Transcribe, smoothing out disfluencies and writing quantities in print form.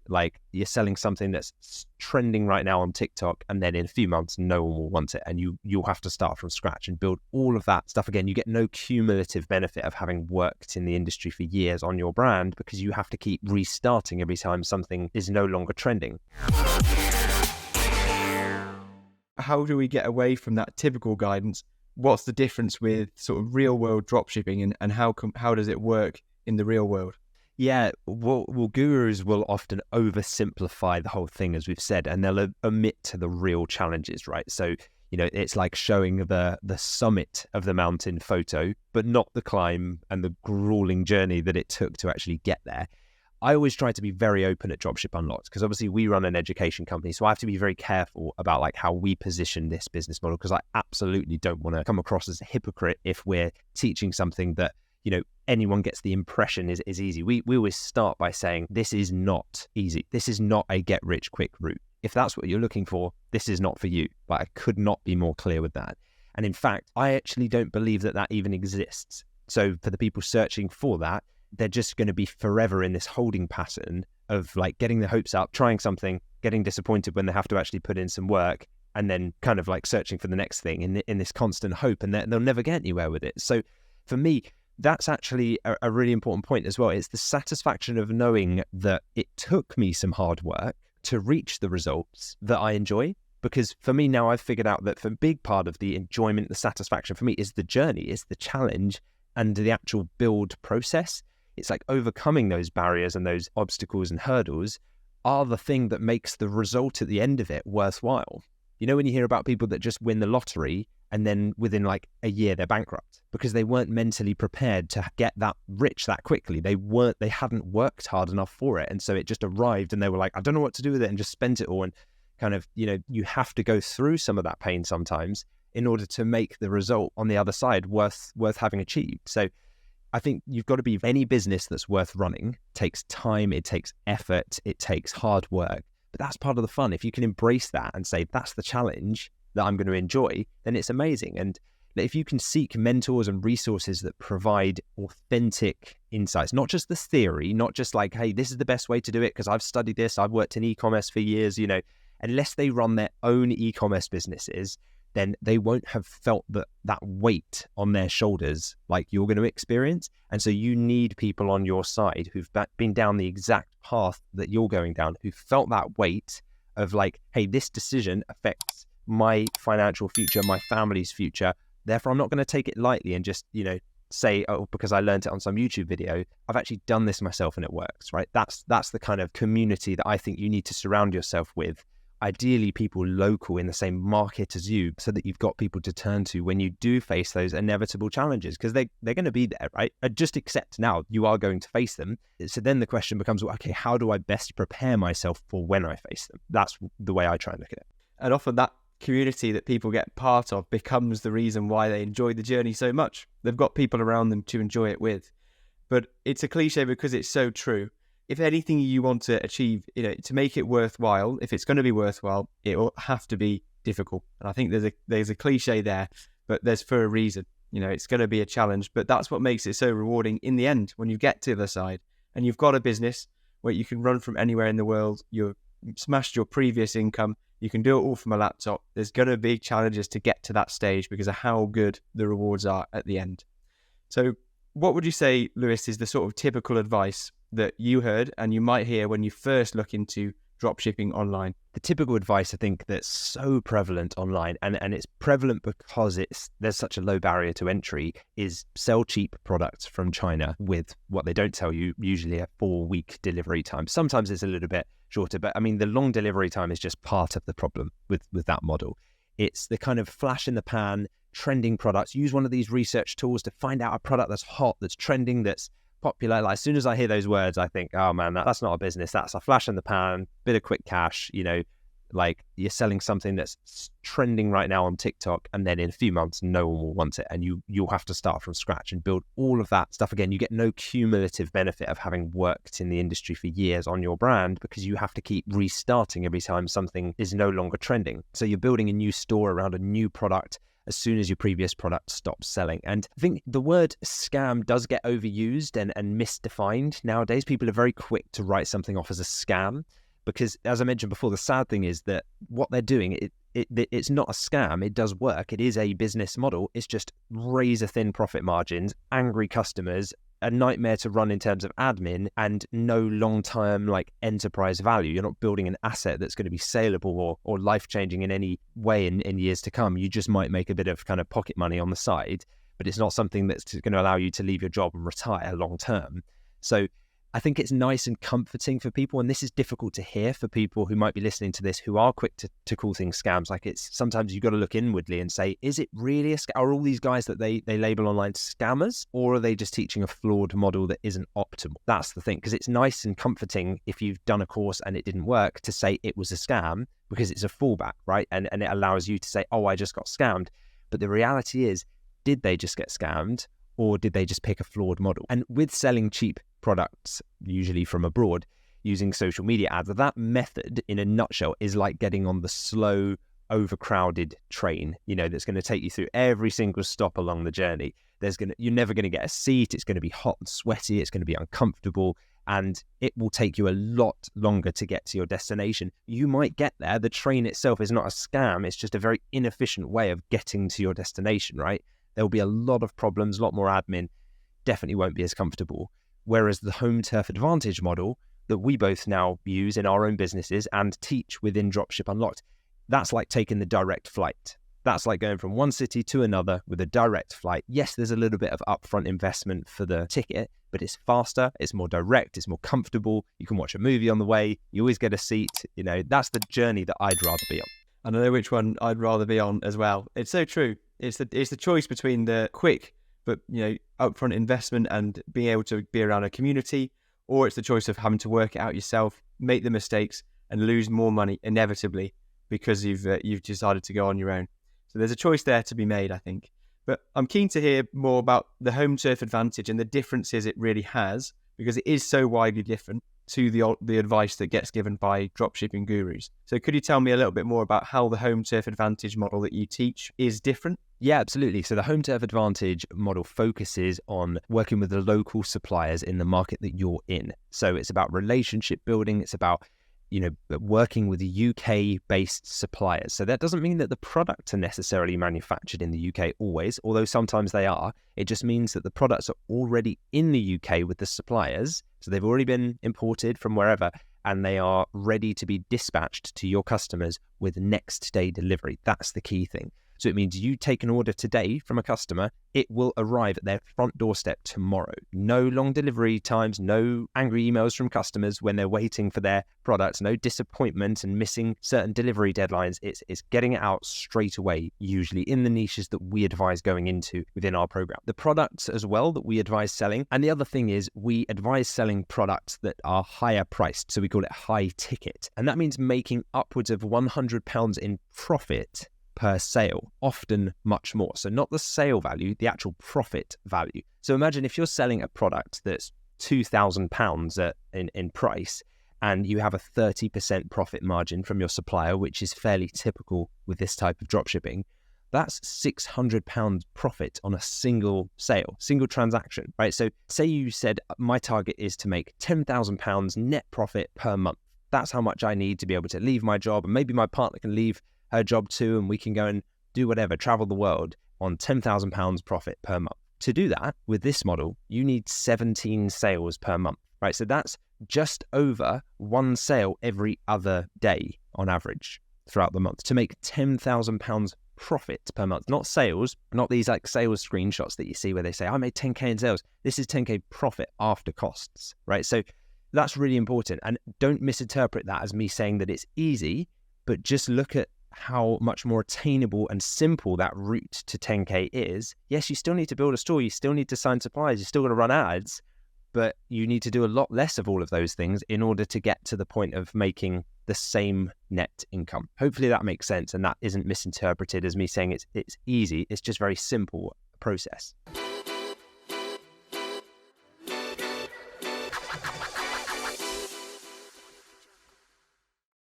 like you're selling something that's trending right now on TikTok, and then in a few months no one will want it, and you'll have to start from scratch and build all of that stuff again. You get no cumulative benefit of having worked in the industry for years on your brand, because you have to keep restarting every time something is no longer trending. How do we get away from that typical guidance? What's the difference with sort of real world dropshipping, and how does it work in the real world? Yeah, well, gurus will often oversimplify the whole thing, as we've said, and they'll omit the real challenges, right? So, it's like showing the summit of the mountain photo, but not the climb and the grueling journey that it took to actually get there. I always try to be very open at Dropship Unlocked, because obviously we run an education company, so I have to be very careful about like how we position this business model, because I absolutely don't want to come across as a hypocrite if we're teaching something that anyone gets the impression is easy. We always start by saying this is not easy. This is not a get rich quick route. If that's what you're looking for, this is not for you. But I could not be more clear with that. And in fact, I actually don't believe that even exists. So for the people searching for that, they're just going to be forever in this holding pattern of like getting their hopes up, trying something, getting disappointed when they have to actually put in some work, and then kind of like searching for the next thing in this constant hope, and they'll never get anywhere with it. So for me, that's actually a really important point as well. It's the satisfaction of knowing that it took me some hard work to reach the results that I enjoy. Because for me now, I've figured out that for a big part of the enjoyment, the satisfaction for me is the journey, is the challenge, and the actual build process. It's like overcoming those barriers and those obstacles and hurdles are the thing that makes the result at the end of it worthwhile. When you hear about people that just win the lottery and then within like a year they're bankrupt because they weren't mentally prepared to get that rich that quickly. They hadn't worked hard enough for it. And so it just arrived and they were like, I don't know what to do with it, and just spent it all. And kind of, you have to go through some of that pain sometimes in order to make the result on the other side worth having achieved. So I think you've got to be, any business that's worth running takes time, it takes effort, it takes hard work. But that's part of the fun. If you can embrace that and say, that's the challenge that I'm going to enjoy, then it's amazing. And if you can seek mentors and resources that provide authentic insights, not just the theory, not just like, hey, this is the best way to do it because I've studied this, I've worked in e-commerce for years, unless they run their own e-commerce businesses, then they won't have felt that weight on their shoulders like you're going to experience. And so you need people on your side who've been down the exact path that you're going down, who felt that weight of like, hey, this decision affects my financial future, my family's future. Therefore, I'm not going to take it lightly and just, say, oh, because I learned it on some YouTube video. I've actually done this myself and it works, right? That's the kind of community that I think you need to surround yourself with. Ideally, people local in the same market as you, so that you've got people to turn to when you do face those inevitable challenges, because they're going to be there, right? Just accept now you are going to face them. So then the question becomes, well, okay, how do I best prepare myself for when I face them? That's the way I try and look at it. And often that community that people get part of becomes the reason why they enjoy the journey so much. They've got people around them to enjoy it with. But it's a cliche because it's so true. If anything you want to achieve, to make it worthwhile, if it's going to be worthwhile, it will have to be difficult. And I think there's a cliche there, but there's for a reason. It's going to be a challenge, but that's what makes it so rewarding in the end when you get to the side and you've got a business where you can run from anywhere in the world. You've smashed your previous income. You can do it all from a laptop. There's going to be challenges to get to that stage because of how good the rewards are at the end. So what would you say, Lewis, is the sort of typical advice that you heard and you might hear when you first look into dropshipping online? The typical advice, I think, that's so prevalent online, and it's prevalent because there's such a low barrier to entry, is sell cheap products from China with what they don't tell you, usually a 4-week delivery time. Sometimes it's a little bit shorter, but I mean, the long delivery time is just part of the problem with that model. It's the kind of flash in the pan, trending products. Use one of these research tools to find out a product that's hot, that's trending, that's popular. Like, as soon as I hear those words, I think, oh man, that's not a business. That's a flash in the pan, bit of quick cash. Like you're selling something that's trending right now on TikTok, and then in a few months no one will want it, and you'll have to start from scratch and build all of that stuff again. You get no cumulative benefit of having worked in the industry for years on your brand, because you have to keep restarting every time something is no longer trending. So you're building a new store around a new product, as soon as your previous product stops selling. And I think the word scam does get overused and misdefined nowadays. People are very quick to write something off as a scam because, as I mentioned before, the sad thing is that what they're doing, it's not a scam. It does work. It is a business model. It's just razor thin profit margins, angry customers, a nightmare to run in terms of admin, and no long-term like enterprise value. You're not building an asset that's going to be saleable or life-changing in any way in years to come. You just might make a bit of kind of pocket money on the side, but it's not something that's going to allow you to leave your job and retire long-term. So I think it's nice and comforting for people, and this is difficult to hear for people who might be listening to this who are quick to call things scams. Like, it's sometimes you've got to look inwardly and say, is it really a scam? Are all these guys that they label online scammers, or are they just teaching a flawed model that isn't optimal? That's the thing, because it's nice and comforting if you've done a course and it didn't work to say it was a scam, because it's a fallback, right? And it allows you to say, oh, I just got scammed. But the reality is, did they just get scammed, or did they just pick a flawed model? And with selling cheap products, usually from abroad, using social media ads, that method in a nutshell is like getting on the slow, overcrowded train, that's going to take you through every single stop along the journey. You're never going to get a seat. It's going to be hot and sweaty. It's going to be uncomfortable, and it will take you a lot longer to get to your destination. You might get there. The train itself is not a scam. It's just a very inefficient way of getting to your destination, right? There'll be a lot of problems, a lot more admin, definitely won't be as comfortable. Whereas the home turf advantage model that we both now use in our own businesses and teach within Dropship Unlocked, that's like taking the direct flight. That's like going from one city to another with a direct flight. Yes, there's a little bit of upfront investment for the ticket, but it's faster, it's more direct, it's more comfortable. You can watch a movie on the way. You always get a seat. That's the journey that I'd rather be on. And I know which one I'd rather be on as well. It's so true. It's the choice between the quick but upfront investment and being able to be around a community, or it's the choice of having to work it out yourself, make the mistakes, and lose more money inevitably because you've decided to go on your own. So there's a choice there to be made, I think. But I'm keen to hear more about the home turf advantage and the differences it really has, because it is so widely different to the advice that gets given by dropshipping gurus. So could you tell me a little bit more about how the home turf advantage model that you teach is different? Yeah, absolutely. So the home turf advantage model focuses on working with the local suppliers in the market that you're in. So it's about relationship building. It's about working with UK-based suppliers. So that doesn't mean that the products are necessarily manufactured in the UK always, although sometimes they are. It just means that the products are already in the UK with the suppliers. So they've already been imported from wherever, and they are ready to be dispatched to your customers with next day delivery. That's the key thing. So it means you take an order today from a customer, it will arrive at their front doorstep tomorrow. No long delivery times, no angry emails from customers when they're waiting for their products, no disappointment and missing certain delivery deadlines. It's getting it out straight away, usually in the niches that we advise going into within our program. The products as well that we advise selling. And the other thing is we advise selling products that are higher priced. So we call it high ticket. And that means making upwards of £100 in profit per sale, often much more. So not the sale value, the actual profit value. So imagine if you're selling a product that's £2,000 in price, and you have a 30% profit margin from your supplier, which is fairly typical with this type of dropshipping. That's £600 profit on a single sale, single transaction, right? So say you said, my target is to make £10,000 net profit per month. That's how much I need to be able to leave my job, and maybe my partner can leave her job too, and we can go and do whatever, travel the world on £10,000 profit per month. To do that with this model, you need 17 sales per month, right? So that's just over one sale every other day on average throughout the month to make £10,000 profit per month, not sales, not these like sales screenshots that you see where they say, I made 10K in sales. This is 10K profit after costs, right? So that's really important. And don't misinterpret that as me saying that it's easy, but just look at how much more attainable and simple that route to 10K is. Yes, you still need to build a store, you still need to sign suppliers, you're still going to run ads, but you need to do a lot less of all of those things in order to get to the point of making the same net income. Hopefully that makes sense and that isn't misinterpreted as me saying it's easy. It's just very simple process.